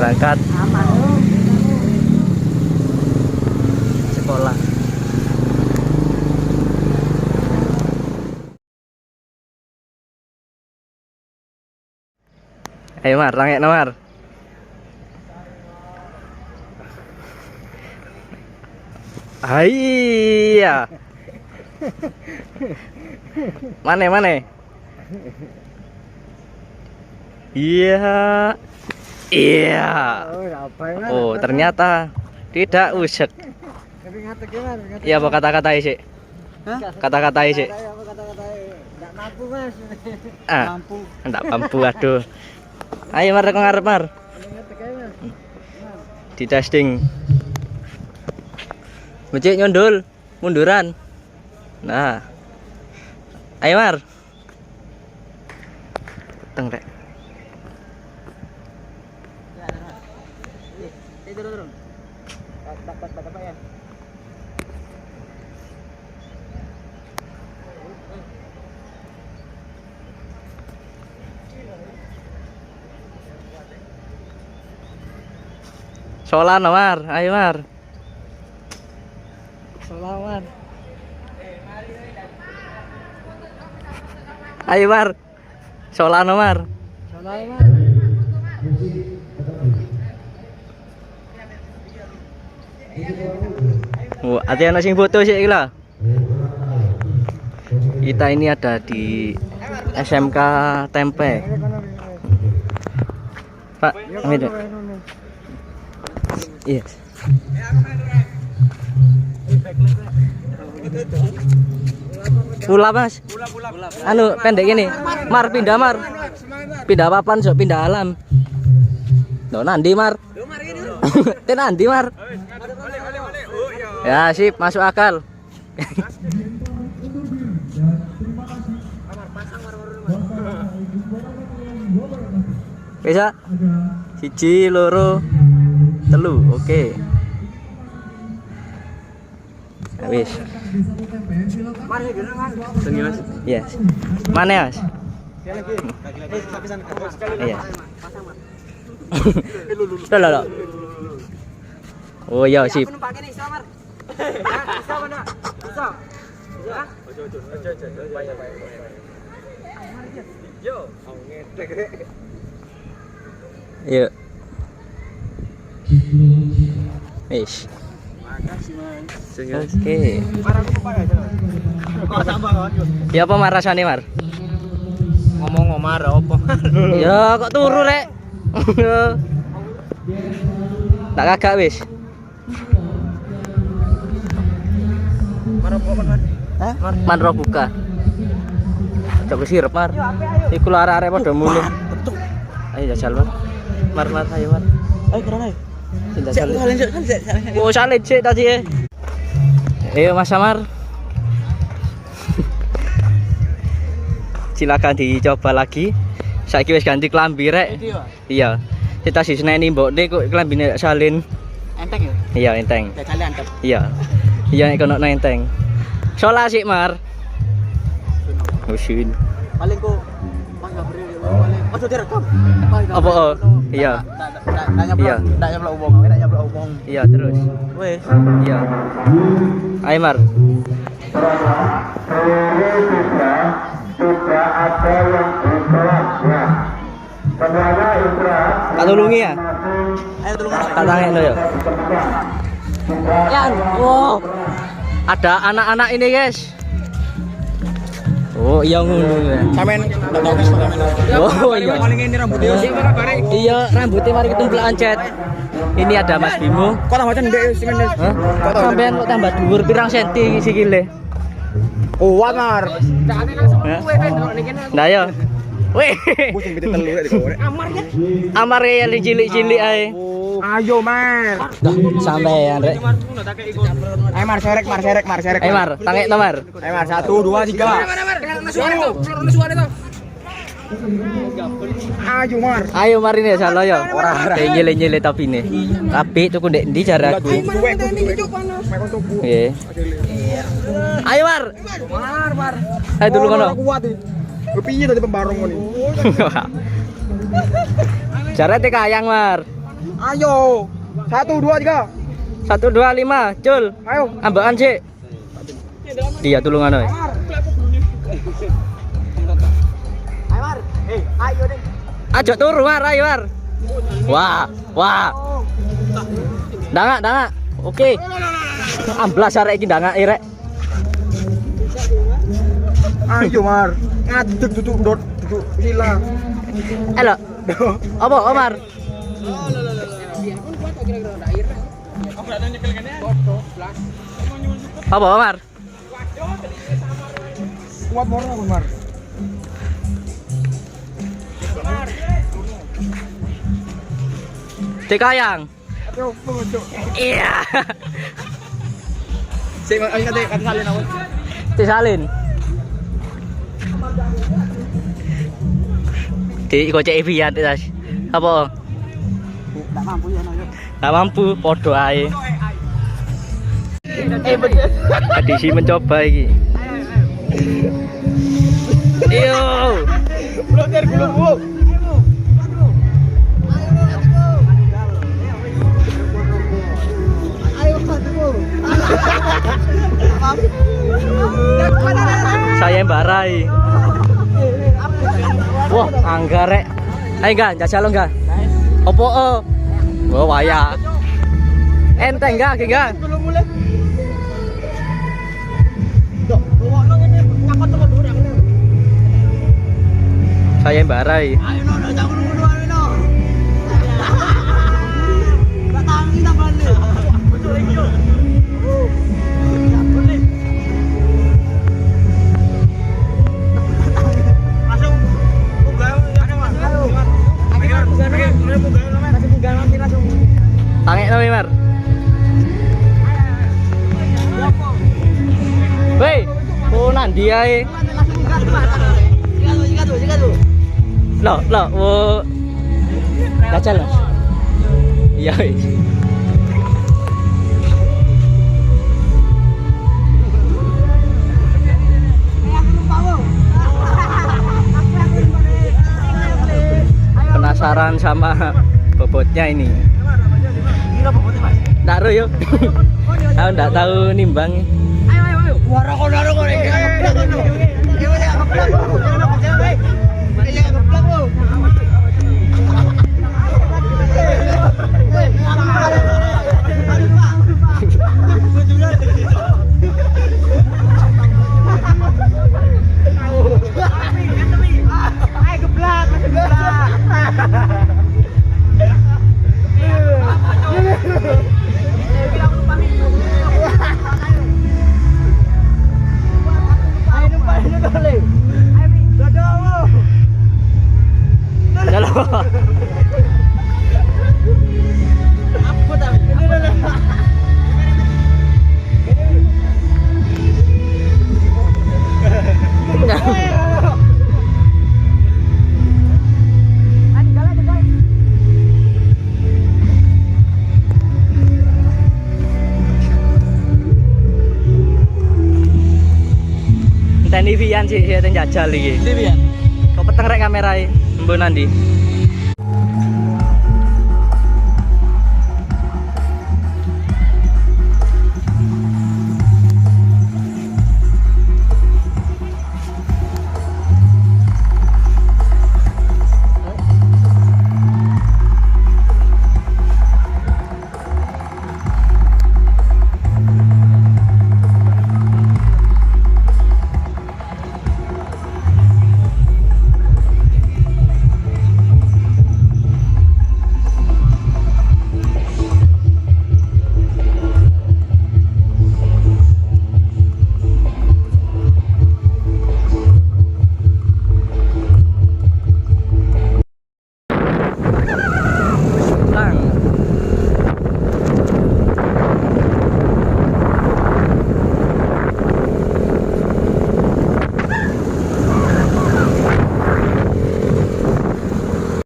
berangkat sekolah. Ayo Mar, langit Mar. Iya. Mana? Iya. Iya. Oh, ternyata tidak usek. Iya, apa kata-kata sih? Kata-kata sih. Enggak mampu, Mas. Mampu. Enggak mampu, aduh. Ayo Mar, ngarep Mar. Di testing. Becik nyondol, munduran. Nah. Ayo Mar. Teng rek. Turun. Bapak ya. Solano Mar, ayo Mar. Selamat. Ayo Mar. Solano Mar. Oh, ada yang sing foto sih lah. Kita ini ada di SMK Tempe. Pak, amin. Iya. Pula Mas. Anu pendek gini. Mar pindah Mar. Pindah papan sok pindah alam. Loh nandi Mar. Ten nandi Mar. Ya sip masuk akal. Bisa. Siji loro telu, oke. Habis. Iya. Mana ya, Mas? Iya. Loh. Oh iya sip. Iya. Wis. Oke. Ya apa Mar rasane Mar? Ngomong Mar apa? Ya kok turu rek. Tak kagak wis. Mar apa Mar? Hah? Man ro buka. Cok sirep Mar. Iku lho arek-arek padha mulih. Ayo jajal Mar. Mar ayo Mar. Ayo keren ayo. Salin. Oh salin sih tadi ya. Ayo Mas Samar. Silakan dicoba lagi. Saiki wis ganti klambi rek. Iya. Kita diseneni mbokne kok klambine salin. Enteng ya? Iya enteng. Jajale antep. Iya. Iya nek kono enteng. Sola sik Mar. Usin. Paling kok Mas Gabriel paling. Ojo direkam. Apa? Iya. Iya. Ndak nyablok omong. Iya terus. Wes. Iya. Ayo Mar. Tidak ada yang ikhlas ya. Semuanya ikhlas. Tak tulungi ya? Ayo tolong. Tak tangekno ya. Ya. Wow. Ada anak-anak ini, guys. Oh, iya ngono ya. Sampeyan ndak tahu wis sampeyan. Oh, iya. Paling ini rambutnya sih kabare. Iya, rambutnya mari ketumplakan cet. Ini ada Mas Bimo. Kok tambah ndek sing ngene. Hah? Sampean kok tambah dhuwur pirang senti sikile? Kuat Mar. Nah ya. Weh. Sing bete telu rek digorek. Amar ya. Amar ya cilik-cilik ae. Ayo Mar. Sampean rek. Ayo Mar serek. Ayo Mar, tangekno Mar. Ayo Mar 1 2 3. Ayo Mar. Ayo Mar ini salah ya. Ora nyele-nyele tapi ini. Tapi tuku ndek ndi jaraku. Nggih. Ayo Mar. Mar. Ayo dulu kono. Kuat iki. Kepiye tadi pembarong ngene. Jarate kayang Mar. Ayo. 1 2 3. 1 2 5, Cul. Ayo. Ambekan sih. Dia tulungan oi. Ayo Mar. Ayo deh. Ajo turu Mar, ayo Mar. Wah, wah. Dangak. Oke. Amblas arek iki dangak rek. Ayo Mar. Ngadeg duduk sila. Elo. Apa Omar? Apa Omar? Kuat morno Mar. Cikayang. Ayo, pengunjuk. Iya. Sik, ayo kate salin aku. Disalin. Di gocek Evian tas. Apa? Enggak mampu ya Noyo. Gak mampu, podo ae. Adisi mencoba iki. Iyo. Bloter gulungmu. Saya embarai. Wah, anggar rek. Ayo enggak, jajal lo enggak? Opo oh. Oh, waya. Enteng enggak, enggak? Saya embarai. Ayo no, jangan dulu ayo no. Enggak tangi namanya. Betul itu. Tangek no Mar. Wei, oh nandi ae. Loh, oh. Jajal. Iya wis. Penasaran sama bobotnya ini. Nggak tahu yuk. Aku nggak tahu nimbang. Teni Vian sih, saya jajal iki. Vian. Kau peteng rek kamerae, mbok nandi.